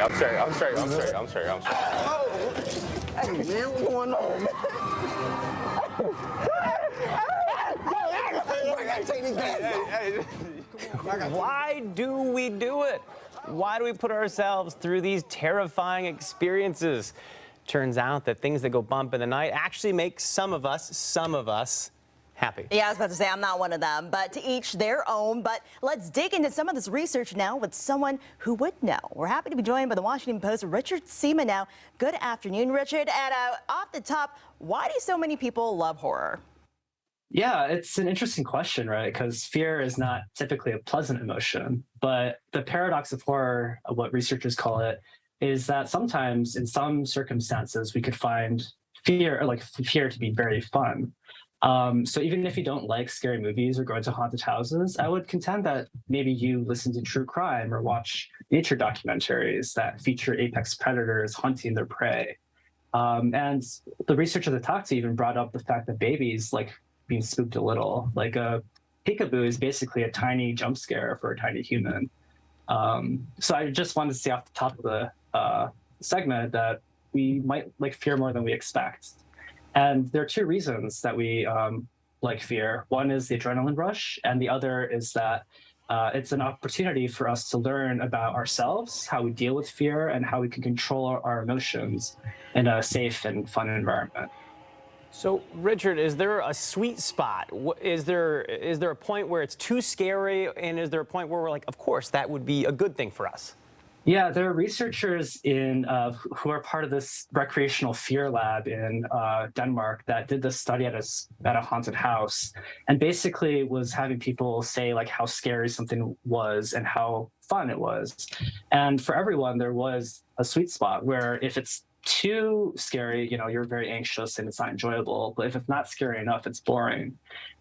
Oh, hey man, what's going on, man? I gotta take these guys off. Why do we do it? Why do we put ourselves through these terrifying experiences? Turns out that things that go bump in the night actually make some of us happy. Yeah, I was about to say I'm not one of them, but to each their own. But let's dig into some of this research now with someone who would know. We're happy to be joined by the Washington Post's Richard Sima now. Good afternoon, Richard. And off the top, why do so many people love horror? Yeah, it's an interesting question, right? Because fear is not typically a pleasant emotion, but the paradox of horror, what researchers call it, is that sometimes in some circumstances we could find fear to be very fun. So even if you don't like scary movies or go into haunted houses, I would contend that maybe you listen to true crime or watch nature documentaries that feature apex predators hunting their prey. And the researchers I talked to even brought up the fact that babies like being spooked a little. Like a peekaboo is basically a tiny jump scare for a tiny human. So I just wanted to say off the top of the segment that we might like fear more than we expect. And there are two reasons that we like fear. One is the adrenaline rush, and the other is that it's an opportunity for us to learn about ourselves, how we deal with fear, and how we can control our emotions in a safe and fun environment. So, Richard, is there a sweet spot? Is there a point where it's too scary, and is there a point where we're like, of course, that would be a good thing for us? Yeah, there are researchers who are part of this recreational fear lab in Denmark that did this study at a haunted house, and basically was having people say like how scary something was and how fun it was. And for everyone, there was a sweet spot where if it's too scary, you're very anxious and it's not enjoyable. But if it's not scary enough, it's boring.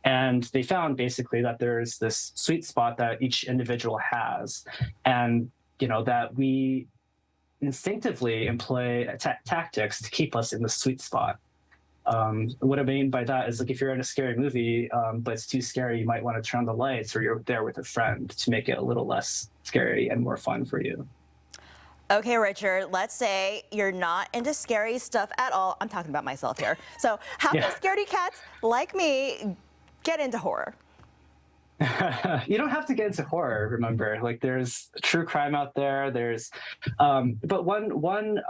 And they found basically that there's this sweet spot that each individual has, and that we instinctively employ tactics to keep us in the sweet spot. What I mean by that is, like, if you're in a scary movie, but it's too scary, you might want to turn on the lights, or you're there with a friend to make it a little less scary and more fun for you. Okay, Richard, let's say you're not into scary stuff at all. I'm talking about myself here. So how can scaredy cats like me get into horror? You don't have to get into horror, remember. Like, there's true crime out there. But one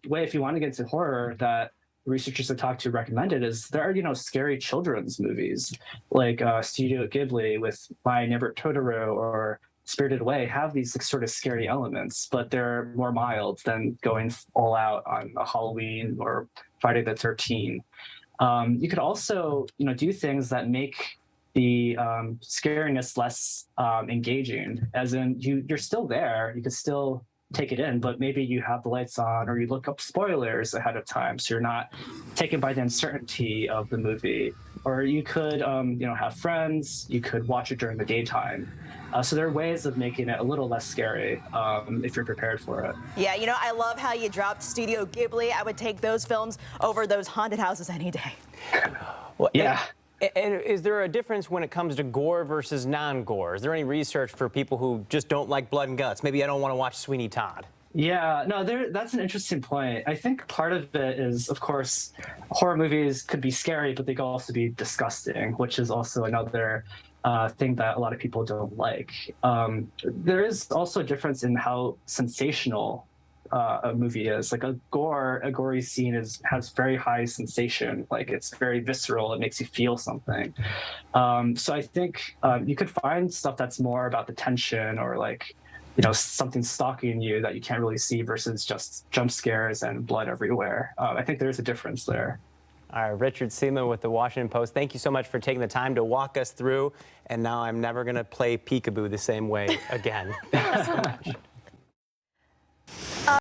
way, if you want to get into horror, that researchers I talked to recommended is there are, scary children's movies like Studio Ghibli with My Neighbor Totoro or Spirited Away have these sort of scary elements, but they're more mild than going all out on a Halloween or Friday the 13th. You could also, do things that make the scariness less engaging, as in you're still there, you can still take it in, but maybe you have the lights on or you look up spoilers ahead of time so you're not taken by the uncertainty of the movie. Or you could have friends, you could watch it during the daytime. So there are ways of making it a little less scary if you're prepared for it. Yeah, I love how you dropped Studio Ghibli. I would take those films over those haunted houses any day. Well, yeah. And is there a difference when it comes to gore versus non-gore? Is there any research for people who just don't like blood and guts? Maybe I don't want to watch Sweeney Todd. Yeah, no, that's an interesting point. I think part of it is, of course, horror movies could be scary, but they could also be disgusting, which is also another thing that a lot of people don't like. There is also a difference in how sensational a movie is. Like a gory scene has very high sensation. Like, it's very visceral. It makes you feel something. So I think you could find stuff that's more about the tension or something stalking you that you can't really see versus just jump scares and blood everywhere. I think there's a difference there. All right, Richard Sima with the Washington Post. Thank you so much for taking the time to walk us through. And now I'm never going to play peekaboo the same way again. Thank you so much.